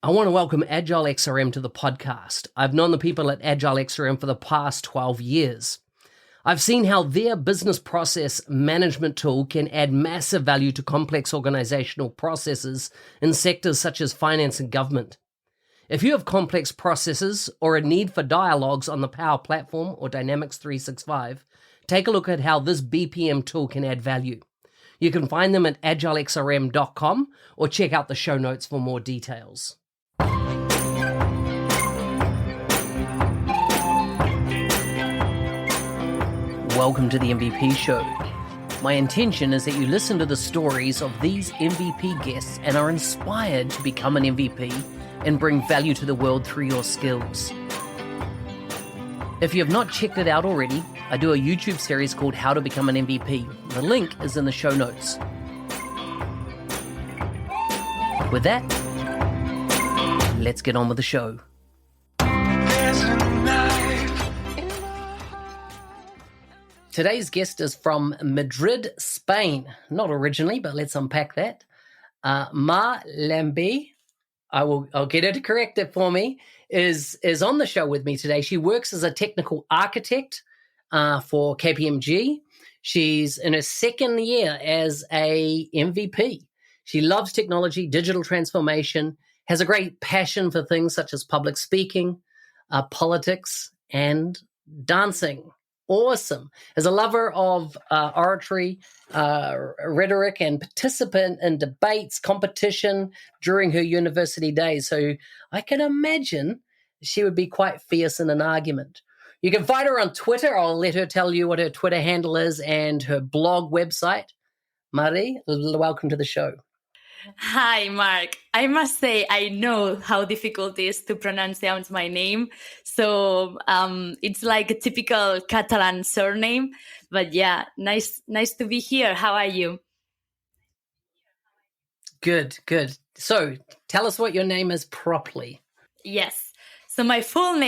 I want to welcome AgileXRM to the podcast. I've known the people at AgileXRM for the past 12 years. I've seen how their business process management tool can add massive value to complex organizational processes in sectors such as finance and government. If you have complex processes or a need for dialogues on the Power Platform or Dynamics 365, take a look at how this BPM tool can add value. You can find them at agilexrm.com or check out the show notes for more details. Welcome to the MVP Show. My intention is that you listen to the stories of these MVP guests and are inspired to become an MVP and bring value to the world through your skills. If you have not checked it out already, I do a YouTube series called How to Become an MVP. The link is in the show notes. With that, let's get on with the show. Today's guest is from Madrid, Spain. Not originally, but let's unpack that. Llambí, I'll get her to correct it for me, is on the show with me today. She works as a technical architect for KPMG. She's in her second year as a MVP. She loves technology, digital transformation, has a great passion for things such as public speaking, politics, and dancing. Awesome. As a lover of oratory, rhetoric, and participant in debates, competition during her university days. So I can imagine she would be quite fierce in an argument. You can find her on Twitter. I'll let her tell you what her Twitter handle is and her blog website. Maria, welcome to the show. Hi, Mark. I must say, I know how difficult it is to pronounce my name. So it's like a typical Catalan surname. But yeah, nice to be here. How are you? Good. So tell us what your name is properly. Yes. So my full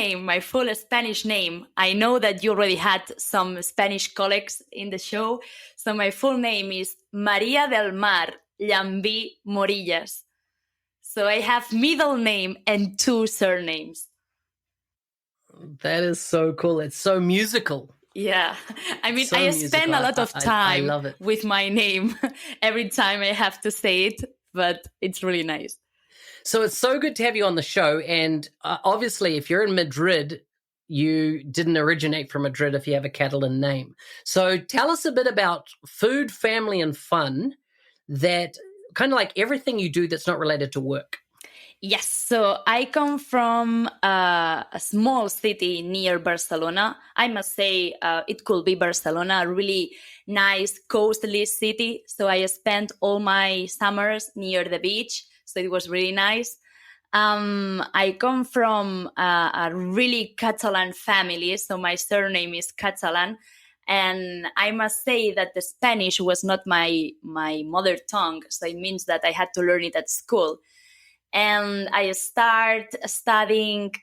Spanish name, I know that you already had some Spanish colleagues in the show. So my full name is María del Mar Llambí Morillas. So I have middle name and two surnames. That is so cool. It's so musical. Yeah. I mean, I spend a lot of time I love it. with my name every time I have to say it, but it's really nice. So it's so good to have you on the show. And obviously, if you're in Madrid, you didn't originate from Madrid if you have a Catalan name. So tell us a bit about food, family, and fun, that kind of like everything you do that's not related to work. Yes. So I come from a small city near Barcelona. I must say it could be Barcelona, a really nice coastly city. So I spent all my summers near the beach. So it was really nice. I come from a really Catalan family. So my surname is Catalan. And I must say that the Spanish was not my mother tongue. So it means that I had to learn it at school. And I start studying,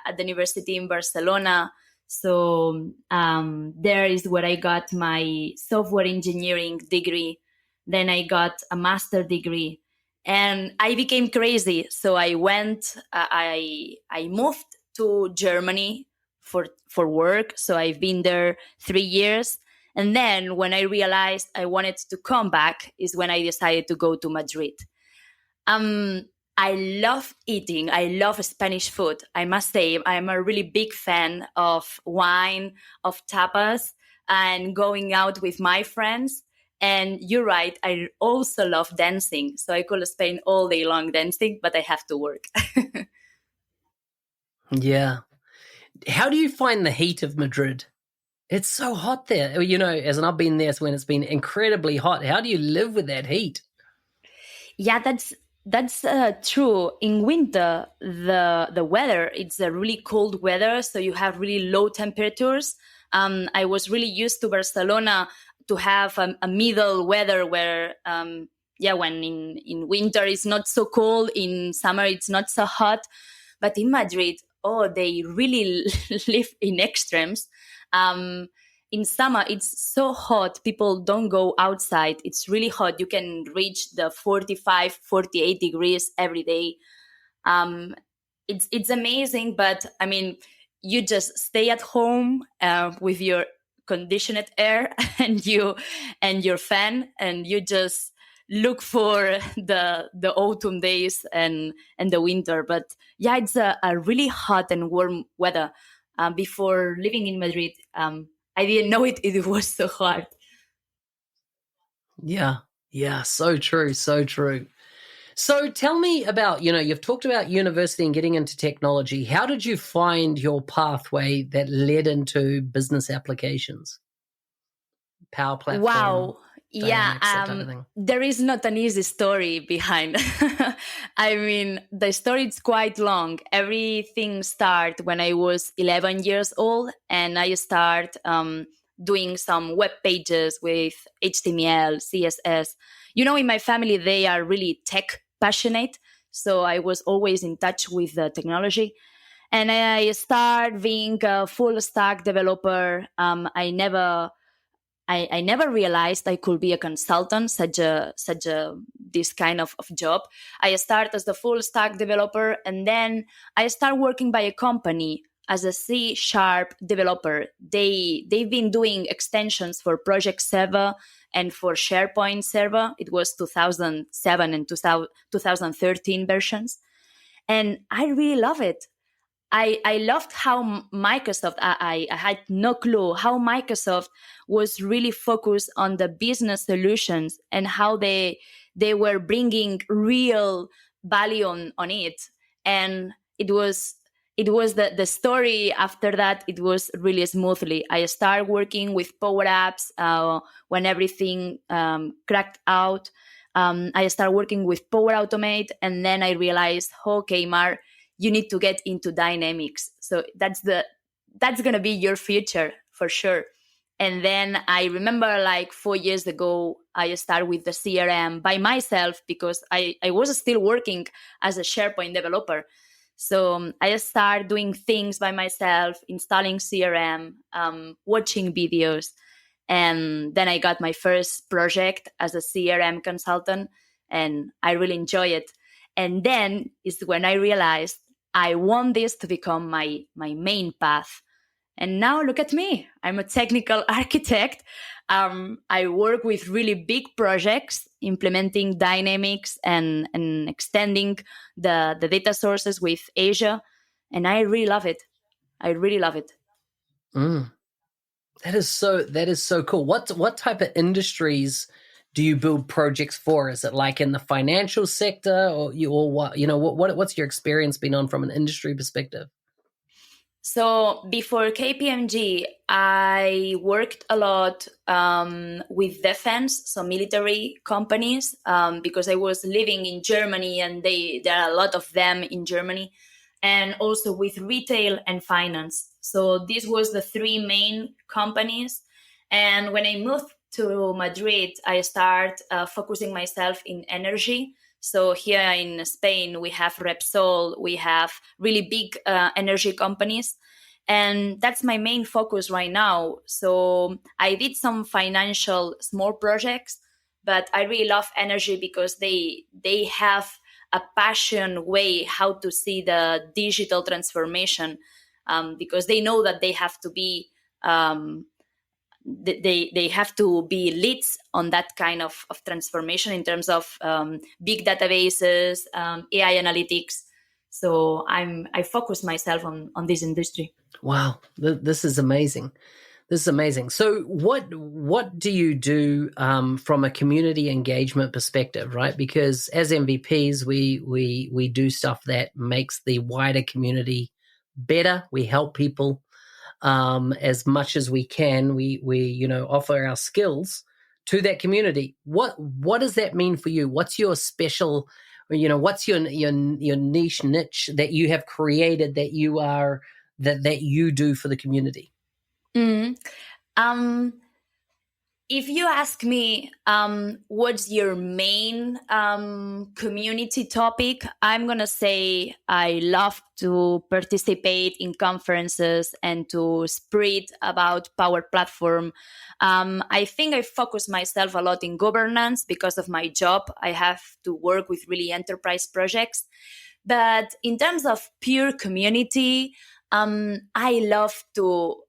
at the university in Barcelona. So there is where I got my software engineering degree. Then I got a master degree. And I became crazy. So I moved to Germany for work. So I've been there 3 years. And then when I realized I wanted to come back is when I decided to go to Madrid. I love eating. I love Spanish food. I must say I'm a really big fan of wine, of tapas, and going out with my friends. And you're right, I also love dancing. So I could spend all day long dancing, but I have to work. Yeah. How do you find the heat of Madrid? It's so hot there. You know, as I've been there when it's been incredibly hot. How do you live with that heat? Yeah, that's true. In winter, the weather, it's a really cold weather. So you have really low temperatures. I was really used to Barcelona to have a middle weather where, when in winter it's not so cold, in summer it's not so hot. But in Madrid, they really live in extremes. In summer, it's so hot. People don't go outside. It's really hot. You can reach the 45, 48 degrees every day. It's amazing, but I mean, you just stay at home with your conditioned air and your fan, and you just look for the autumn days and the winter. But yeah, it's a really hot and warm weather. Before living in Madrid, I didn't know it was so hard. Yeah. Yeah. So true. So true. So tell me about, you've talked about university and getting into technology. How did you find your pathway that led into business applications? Power platform, Wow. Yeah, dynamics, that type of thing. there is not an easy story behind. I mean, the story is quite long. Everything started when I was 11 years old, and I start doing some web pages with HTML, CSS. In my family, they are really tech passionate, so I was always in touch with the technology. And I start being a full stack developer. I never realized I could be a consultant, such a this kind of job. I started as the full stack developer, and then I started working by a company as a C# developer. They've been doing extensions for Project Server and for SharePoint Server. It was 2007 and 2013 versions, and I really love it. I loved how Microsoft, I had no clue how Microsoft was really focused on the business solutions and how they were bringing real value on it. And it was the story after that. It was really smoothly. I started working with Power Apps when everything cracked out. I started working with Power Automate, and then I realized, okay, Mar, you need to get into dynamics. So that's going to be your future for sure. And then I remember like 4 years ago, I started with the CRM by myself because I was still working as a SharePoint developer. So I started doing things by myself, installing CRM, watching videos. And then I got my first project as a CRM consultant, and I really enjoy it. And then is when I realized I want this to become my main path. And now look at me. I'm a technical architect. I work with really big projects, implementing dynamics and extending the data sources with Asia. And I really love it. I really love it. Mm. That is so cool. What type of industries do you build projects for? Is it like in the financial sector, or what? What's your experience been on from an industry perspective? So before KPMG, I worked a lot with defense, so military companies, because I was living in Germany, and there are a lot of them in Germany, and also with retail and finance. So this was the three main companies. And when I moved to Madrid, I started focusing myself in energy. So here in Spain, we have Repsol, we have really big energy companies. And that's my main focus right now. So I did some financial small projects, but I really love energy because they have a passion way how to see the digital transformation, because they know that they have to be they have to be leads on that kind of transformation in terms of big databases, AI analytics. So I focus myself on this industry. Wow, this is amazing. This is amazing. So what do you do from a community engagement perspective, right? Because as MVPs, we do stuff that makes the wider community better. We help people as much as we can. We offer our skills to that community. What does that mean for you? What's your special, what's your niche that you have created that you are that you do for the community? If you ask me, what's your main community topic, I'm going to say I love to participate in conferences and to spread about Power Platform. I think I focus myself a lot in governance because of my job. I have to work with really enterprise projects. But in terms of pure community, I love to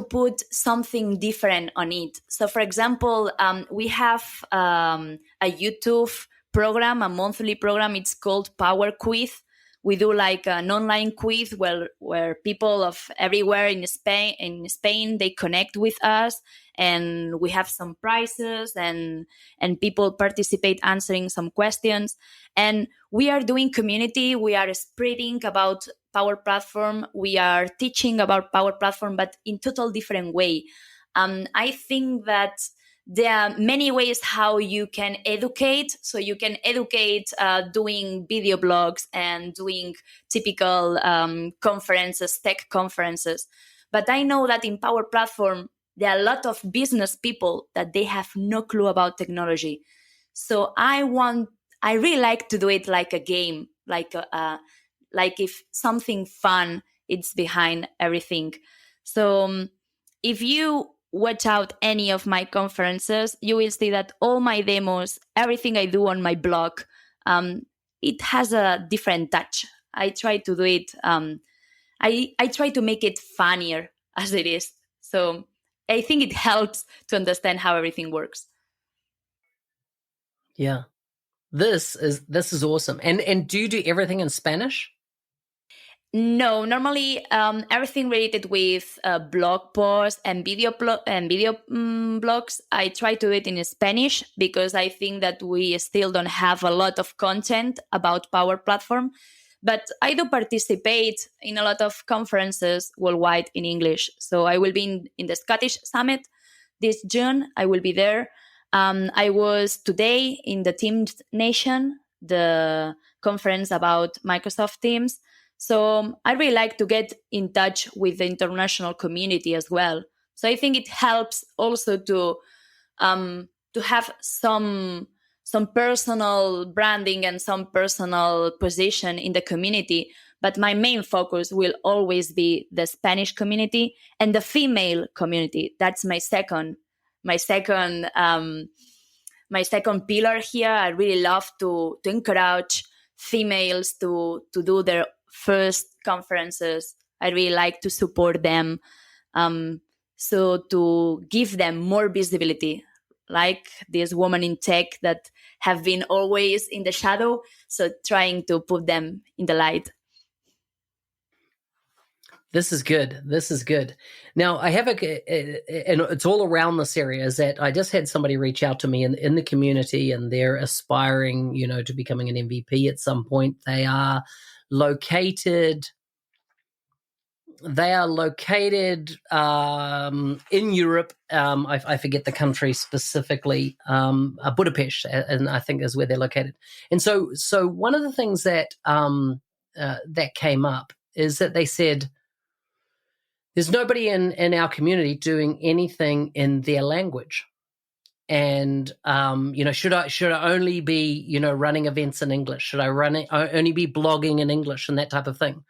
put something different on it. So, for example, we have a YouTube program, a monthly program. It's called Power Quiz. We do like an online quiz where people of everywhere in Spain they connect with us, and we have some prizes, and people participate answering some questions. And we are doing community. We are spreading about Power Platform. We are teaching about Power Platform, but in total different way. I think that there are many ways how you can educate. So you can educate doing video blogs and doing typical conferences, tech conferences. But I know that in Power Platform, there are a lot of business people that they have no clue about technology. So I really like to do it like a game, like if something fun it's behind everything. So if you watch out any of my conferences, you will see that all my demos, everything I do on my blog, it has a different touch. I try to do it. I try to make it funnier as it is. So I think it helps to understand how everything works. Yeah, this is awesome. And do you do everything in Spanish? No, normally everything related with blog posts and video blogs, I try to do it in Spanish because I think that we still don't have a lot of content about Power Platform. But I do participate in a lot of conferences worldwide in English. So I will be in the Scottish Summit this June. I will be there. I was today in the Teams Nation, the conference about Microsoft Teams. So I really like to get in touch with the international community as well. So I think it helps also to have some personal branding and some personal position in the community. But my main focus will always be the Spanish community and the female community. That's my second pillar here. I really love to encourage females to do their first conferences. I really like to support them. So to give them more visibility, like this woman in tech that have been always in the shadow. So trying to put them in the light. This is good. This is good. Now, I have and it's all around this area, is that I just had somebody reach out to me in the community, and they're aspiring, to becoming an MVP at some point. They are located in Europe. I forget the country specifically, Budapest, and I think is where they're located. And so one of the things that that came up is that they said, there's nobody in our community doing anything in their language. And, should I only be, running events in English? Should I only be blogging in English and that type of thing?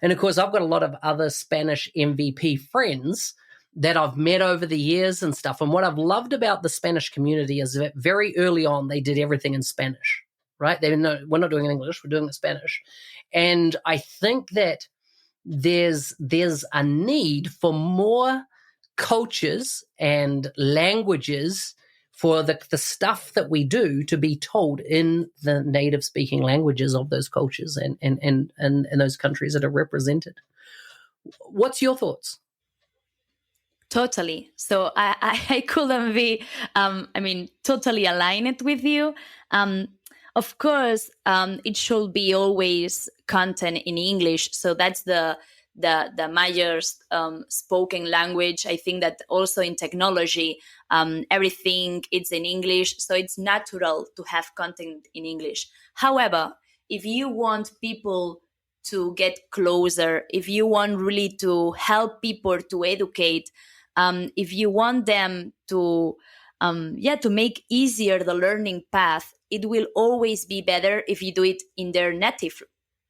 And of course, I've got a lot of other Spanish MVP friends that I've met over the years and stuff. And what I've loved about the Spanish community is that very early on, they did everything in Spanish, right? We're not doing it in English, we're doing it in Spanish. And I think that there's a need for more cultures and languages for the stuff that we do to be told in the native speaking languages of those cultures and those countries that are represented. What's your thoughts? Totally. So I couldn't be, totally aligned with you. Of course, it should be always content in English. So that's the major spoken language. I think that also in technology, everything is in English. So it's natural to have content in English. However, if you want people to get closer, if you want really to help people to educate, if you want them to make easier the learning path, it will always be better if you do it in their native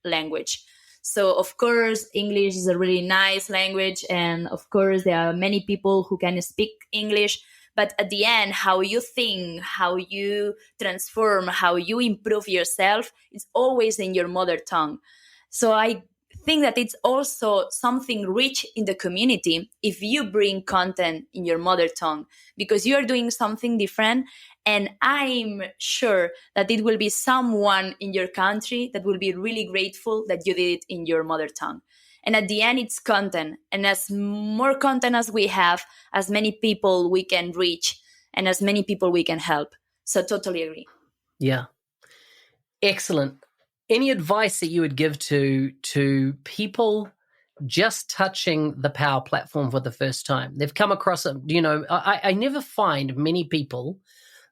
language. So, of course, English is a really nice language. And of course, there are many people who can speak English. But at the end, how you think, how you transform, how you improve yourself, it's always in your mother tongue. So I think that it's also something rich in the community if you bring content in your mother tongue, because you're doing something different. And I'm sure that it will be someone in your country that will be really grateful that you did it in your mother tongue. And at the end, it's content. And as more content as we have, as many people we can reach and as many people we can help. So totally agree. Yeah. Excellent. Any advice that you would give to people just touching the Power Platform for the first time? They've come across it. I never find many people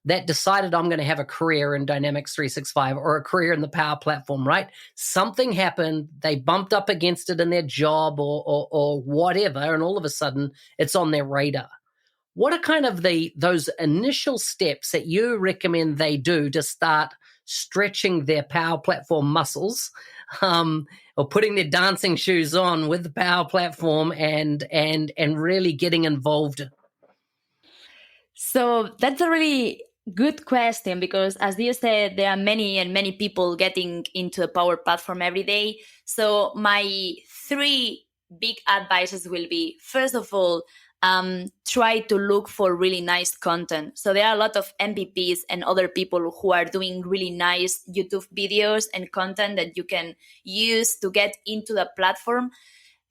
that decided I'm going to have a career in Dynamics 365 or a career in the Power Platform, right? Something happened, they bumped up against it in their job or whatever, and all of a sudden it's on their radar. What are kind of those initial steps that you recommend they do to start stretching their Power Platform muscles, or putting their dancing shoes on with the Power Platform and really getting involved? So that's a really good question, because as you said, there are many people getting into the Power Platform every day. So my 3 big advices will be, first of all, try to look for really nice content. So there are a lot of MVPs and other people who are doing really nice YouTube videos and content that you can use to get into the platform.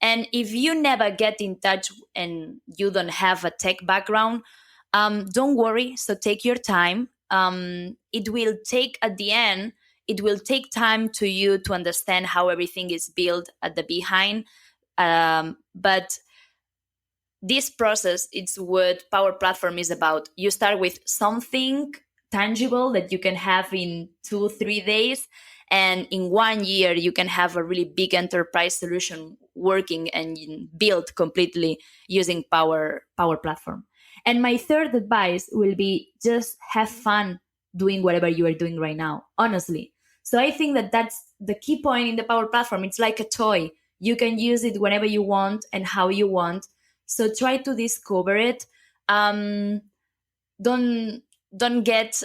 And if you never get in touch and you don't have a tech background, don't worry. So take your time. It will take time to you to understand how everything is built at the behind. But this process, it's what Power Platform is about. You start with something tangible that you can have in 2-3 days. And in 1 year, you can have a really big enterprise solution working and built completely using Power Platform. And my third advice will be just have fun doing whatever you are doing right now, honestly. So I think that that's the key point in the Power Platform. It's like a toy. You can use it whenever you want and how you want. So try to discover it. Don't get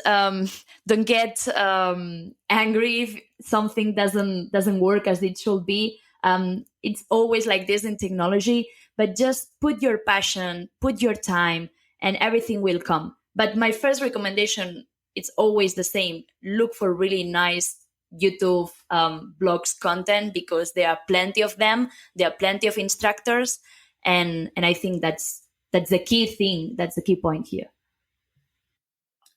angry if something doesn't work as it should be. It's always like this in technology. But just put your passion, put your time, and everything will come. But my first recommendation, it's always the same. Look for really nice YouTube blogs content, because there are plenty of them. There are plenty of instructors. And I think that's the key thing. That's the key point here.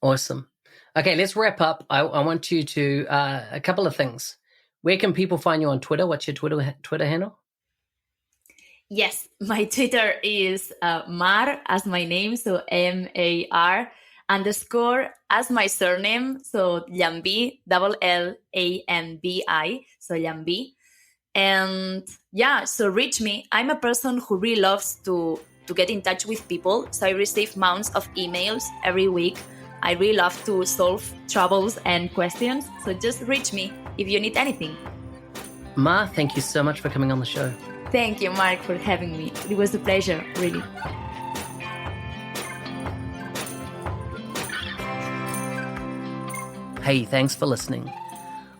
Awesome. Okay, let's wrap up. I want you to, a couple of things. Where can people find you on Twitter? What's your Twitter handle? Yes, my Twitter is Mar as my name, so MAR _ as my surname, so Llambí, LLAMBI, so Llambí. And yeah, so reach me. I'm a person who really loves to get in touch with people. So I receive mounts of emails every week. I really love to solve troubles and questions. So just reach me if you need anything. Ma, thank you so much for coming on the show. Thank you, Mark, for having me. It was a pleasure, really. Hey, thanks for listening.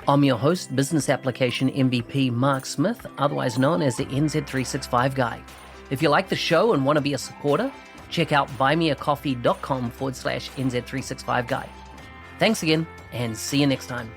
I'm your host, Business Application MVP Mark Smith, otherwise known as the NZ365 Guy. If you like the show and want to be a supporter, check out buymeacoffee.com/NZ365 Guy. Thanks again, and see you next time.